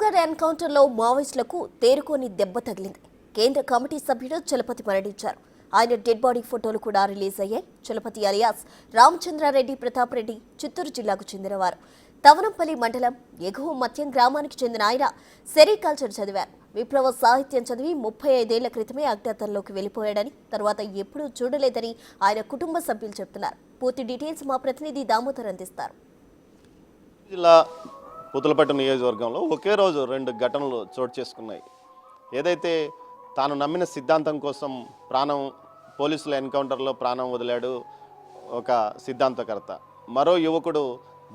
ఛత్తీస్గఢ్ ఎన్కౌంటర్లో మావోయిస్టులకు తేరుకోని దెబ్బ తగిలింది. కేంద్ర కమిటీ సభ్యుడు చలపతి మరణించారు. ఆయన డెడ్ బాడీ ఫోటోలు కూడా రిలీజ్ అయ్యాయి. చలపతి అలియాస్ రామచంద్రారెడ్డి ప్రతాప్ రెడ్డి చిత్తూరు జిల్లాకు చెందినవారు. తవనంపల్లి మండలం ఎగువ మత్యం గ్రామానికి చెందిన ఆయన సెరికల్చర్ చదివారు. విప్లవ సాహిత్యం చదివి 35 ఏళ్ల క్రితమే అజ్ఞాతంలోకి వెళ్లిపోయాడని, తర్వాత ఎప్పుడూ చూడలేదని ఆయన కుటుంబ సభ్యులు చెబుతున్నారు. పూర్తి డీటెయిల్స్ మా ప్రతినిధి దామోదర్ అందిస్తారు. జిల్లా పుతులపట్టు నియోజకవర్గంలో ఒకే రోజు 2 ఘటనలు చోటు చేసుకున్నాయి. ఏదైతే తాను నమ్మిన సిద్ధాంతం కోసం పోలీసుల ఎన్కౌంటర్లో ప్రాణం వదిలాడు ఒక సిద్ధాంతకర్త. మరో యువకుడు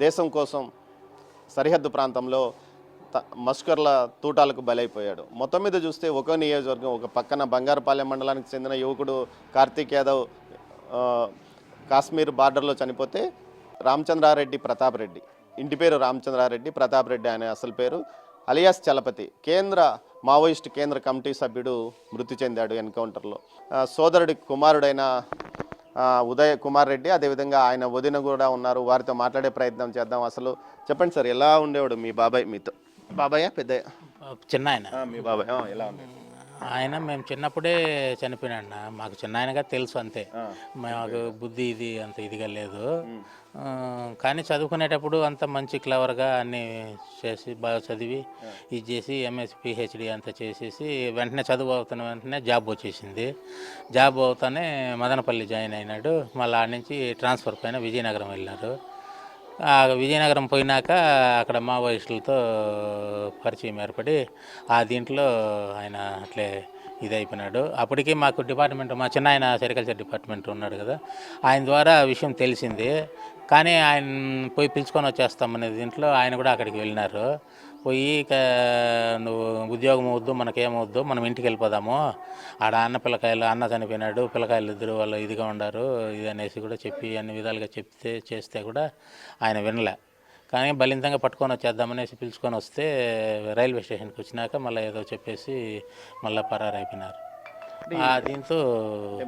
దేశం కోసం సరిహద్దు ప్రాంతంలో మస్కర్ల తూటాలకు బలైపోయాడు. మొత్తం మీద చూస్తే ఒక్కో నియోజకవర్గం, ఒక పక్కన బంగారుపాలెం మండలానికి చెందిన యువకుడు కార్తీక్ యాదవ్ కాశ్మీర్ బార్డర్లో చనిపోతే, రామచంద్రారెడ్డి ప్రతాప్ రెడ్డి, ఇంటి పేరు రామచంద్రారెడ్డి, ప్రతాప్ రెడ్డి అనే అసలు పేరు, అలియాస్ చలపతి, మావోయిస్టు కేంద్ర కమిటీ సభ్యుడు మృతి చెందాడు ఎన్కౌంటర్లో. సోదరుడి కుమారుడైన ఉదయ్ కుమార్ రెడ్డి, అదేవిధంగా ఆయన వదిన కూడా ఉన్నారు. వారితో మాట్లాడే ప్రయత్నం చేద్దాం. అసలు చెప్పండి సార్, ఎలా ఉండేవాడు మీ బాబాయ్ మీతో? బాబాయ్ పెద్దయ్య? చిన్న ఆయన. మీ బాబాయ్ ఎలా ఉండేది? ఆయన మేము చిన్నప్పుడే చనిపోయినాడు. మాకు చిన్న ఆయనగా తెలుసు అంతే. మాకు బుద్ధి ఇది అంత ఇదిగా లేదు. కానీ చదువుకునేటప్పుడు అంత మంచి క్లవర్గా అన్నీ చేసి బాగా చదివి ఇది చేసి ఎంఎస్ పిహెచ్డి అంతా చేసేసి వెంటనే చదువు అవుతున్న వెంటనే జాబ్ వచ్చేసింది. జాబ్ అవుతానే మదనపల్లి జాయిన్ అయినాడు. మళ్ళీ ఆడ నుంచి ట్రాన్స్ఫర్ పైన విజయనగరం వెళ్ళినారు. విజయనగరం పోయినాక అక్కడ మావోయిస్టులతో పరిచయం ఏర్పడి దీంట్లో ఆయన అట్లే ఇదైపోయినాడు. అప్పటికి మాకు డిపార్ట్మెంట్, మా చిన్న ఆయన సెరికల్చర్ డిపార్ట్మెంట్ ఉన్నాడు కదా, ఆయన ద్వారా విషయం తెలిసింది. కానీ ఆయన పోయి పిలుచుకొని వచ్చేస్తామనే దీంట్లో ఆయన కూడా అక్కడికి వెళ్ళినారు. పోయి ఇక నువ్వు ఉద్యోగం వద్దు, మనకేమవద్దు, మనం ఇంటికి వెళ్ళిపోదాము, ఆడ అన్న చనిపోయినాడు, పిల్లకాయలు ఇద్దరు వాళ్ళు ఇదిగా ఉండారు, ఇది అనేసి కూడా చెప్పి అన్ని విధాలుగా చేస్తే కూడా ఆయన వినలే. కానీ బలింతంగా పట్టుకొని వచ్చేద్దామనేసి పిలుచుకొని వస్తే రైల్వే స్టేషన్కి వచ్చినాక మళ్ళీ ఏదో చెప్పేసి మళ్ళీ పరారైపోయినారు. దీంతో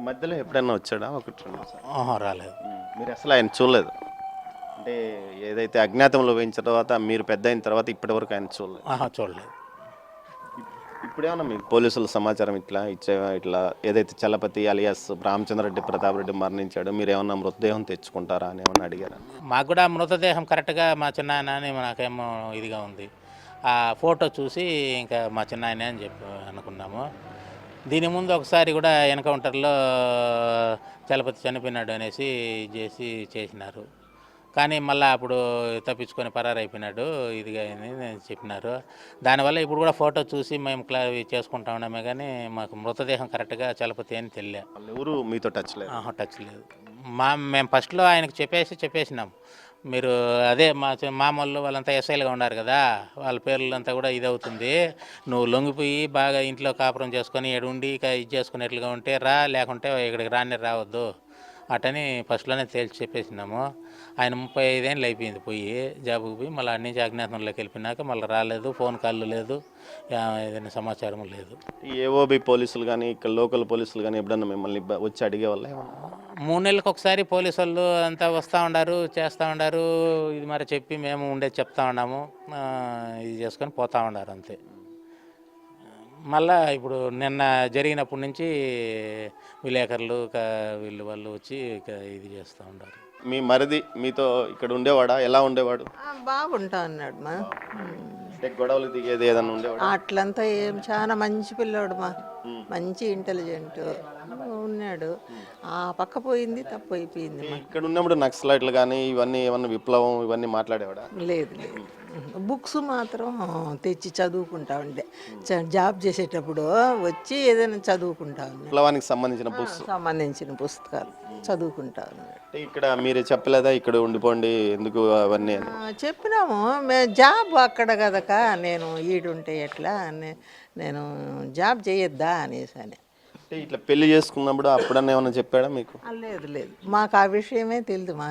మధ్యలో ఎప్పుడైనా వచ్చాడా? రాలేదు. మీరు అసలు ఆయన చూడలేదు అంటే, ఏదైతే అజ్ఞాతంలో వేయించిన తర్వాత మీరు పెద్ద అయిన తర్వాత ఇప్పటి వరకు ఆయన చూడలేదు. ఇప్పుడేమన్నా మీకు పోలీసుల సమాచారం ఇట్లా ఏదైతే చలపతి అలియాస్ రామచంద్రారెడ్డి ప్రతాప్ రెడ్డి మరణించాడు, మీరు ఏమన్నా మృతదేహం తెచ్చుకుంటారా అని ఏమన్నా అడిగారా? మాకు కూడా మృతదేహం కరెక్ట్గా మా చిన్న ఆయన అని నాకేమో ఇదిగా ఉంది. ఆ ఫోటో చూసి ఇంకా మా చిన్న ఆయన అని చెప్పి అనుకున్నాము. దీని ముందు ఒకసారి కూడా ఎన్కౌంటర్లో చలపతి చనిపోయినాడు అనేసి చేసినారు. కానీ మళ్ళీ అప్పుడు తప్పించుకొని పరారైపోయినాడు ఇదిగా అని చెప్పినారు. దానివల్ల ఇప్పుడు కూడా ఫోటో చూసి మేము చేసుకుంటా ఉన్నామే, కానీ మాకు మృతదేహం కరెక్ట్గా చలపతి అని తెలియదు. ఎవరు మీతో టచ్ లేదు. మేము ఫస్ట్లో ఆయనకు చెప్పేసినాం, మీరు అదే మామూలు వాళ్ళంతా ఎస్ఐలుగా ఉన్నారు కదా, వాళ్ళ పేర్లంతా కూడా ఇదవుతుంది, నువ్వు లొంగిపోయి బాగా ఇంట్లో కాపురం చేసుకొని ఎడుండి ఇక ఇది చేసుకునేట్లుగా ఉంటే రా, లేకుంటే ఇక్కడికి రావద్దు అటని ఫస్ట్లోనే తేల్చి చెప్పేసినాము. ఆయన 35 ఏళ్ళు అయిపోయింది పోయి జాబుకి పోయి, మళ్ళీ అన్ని నుంచి అజ్ఞాతంలోకి వెళ్ళిపోయినాక మళ్ళీ రాలేదు, ఫోన్ కాల్ లేదు, ఏదైనా సమాచారం లేదు. ఏఓబి పోలీసులు కానీ ఇక్కడ లోకల్ పోలీసులు కానీ ఎప్పుడన్నా మిమ్మల్ని వచ్చి అడిగే వాళ్ళ? 3 నెలలకు ఒకసారి పోలీసు వాళ్ళు అంతా వస్తూ ఉండారు, చేస్తూ ఉండారు. ఇది మరి చెప్పి మేము ఉండేది చెప్తా ఉన్నాము, ఇది చేసుకొని పోతూ ఉండారు అంతే. మళ్ళా ఇప్పుడు నిన్న జరిగినప్పటి నుంచి విలేకరులు వాళ్ళు వచ్చి ఇది చేస్తూ ఉంటారు. మీ మరిది మీతో ఇక్కడ ఉండేవాడా? ఎలా ఉండేవాడు? బాగుంటా అన్నాడు మా. గొడవలు దిగేది ఏదన్నా ఉండేవాడు? అట్లంతా ఏం, చాలా మంచి పిల్లోడు మా, మంచి ఇంటెలిజెంట్ ఉన్నాడు. ఆ పక్క పోయింది తప్పు అయిపోయింది. ఇక్కడ ఉన్నప్పుడు నక్సలైట్లు కానీ ఇవన్నీ ఏమన్నా విప్లవం ఇవన్నీ మాట్లాడేవాడా? లేదు. బుక్స్ మాత్రం తెచ్చి చదువుకుంటా ఉండే, జాబ్ చేసేటప్పుడు వచ్చి ఏదైనా చదువుకుంటా ఉండే, విప్లవానికి సంబంధించిన పుస్తకాలు చదువుకుంటా ఉన్నాడు. ఇక్కడ మీరే చెప్పలేదా ఇక్కడ ఉండిపోండి ఎందుకు అవన్నీ? చెప్పినాము, మేము జాబ్ అక్కడ కదక, నేను ఈడుంటే ఎట్లా, నేను జాబ్ చేయొద్దా అనేసి అని. ఇట్లా పెళ్లి చేసుకున్నప్పుడు అప్పుడన్నా ఏమన్నా చెప్పాడా మీకు? లేదు, మాకు ఆ విషయమే తెలియదు మా.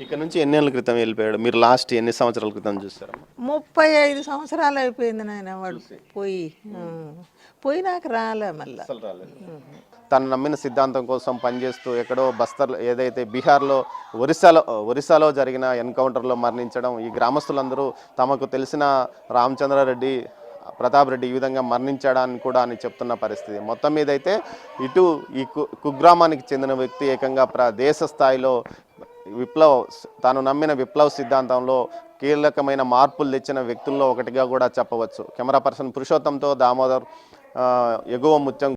ఇక్కడ నుంచి ఎన్ని ఏళ్ళ క్రితం వెళ్ళిపోయాడు? మీరు లాస్ట్ ఎన్ని సంవత్సరాల క్రితం చూసారా? 35 సంవత్సరాలు అయిపోయింది నాయన వాడు పోయి. పోయినాక రాలే మళ్ళీ. తను నమ్మిన సిద్ధాంతం కోసం పనిచేస్తూ ఎక్కడో బస్తర్ ఏదైతే బీహార్లో ఒరిస్సాలో జరిగిన ఎన్కౌంటర్లో మరణించడం, ఈ గ్రామస్తులందరూ తమకు తెలిసిన రామచంద్రారెడ్డి, ప్రతాప్ రెడ్డి ఈ విధంగా మరణించడాన్ని కూడా అని చెప్తున్న పరిస్థితి. మొత్తం మీద అయితే ఇటు ఈ కుగ్రామానికి చెందిన వ్యక్తి ఏకంగా దేశ స్థాయిలో తాను నమ్మిన విప్లవ సిద్ధాంతంలో కీలకమైన మార్పులు తెచ్చిన వ్యక్తుల్లో ఒకటిగా కూడా చెప్పవచ్చు. కెమెరా పర్సన్ పురుషోత్తంతో దామోదర్, ఎగువ ముత్యం.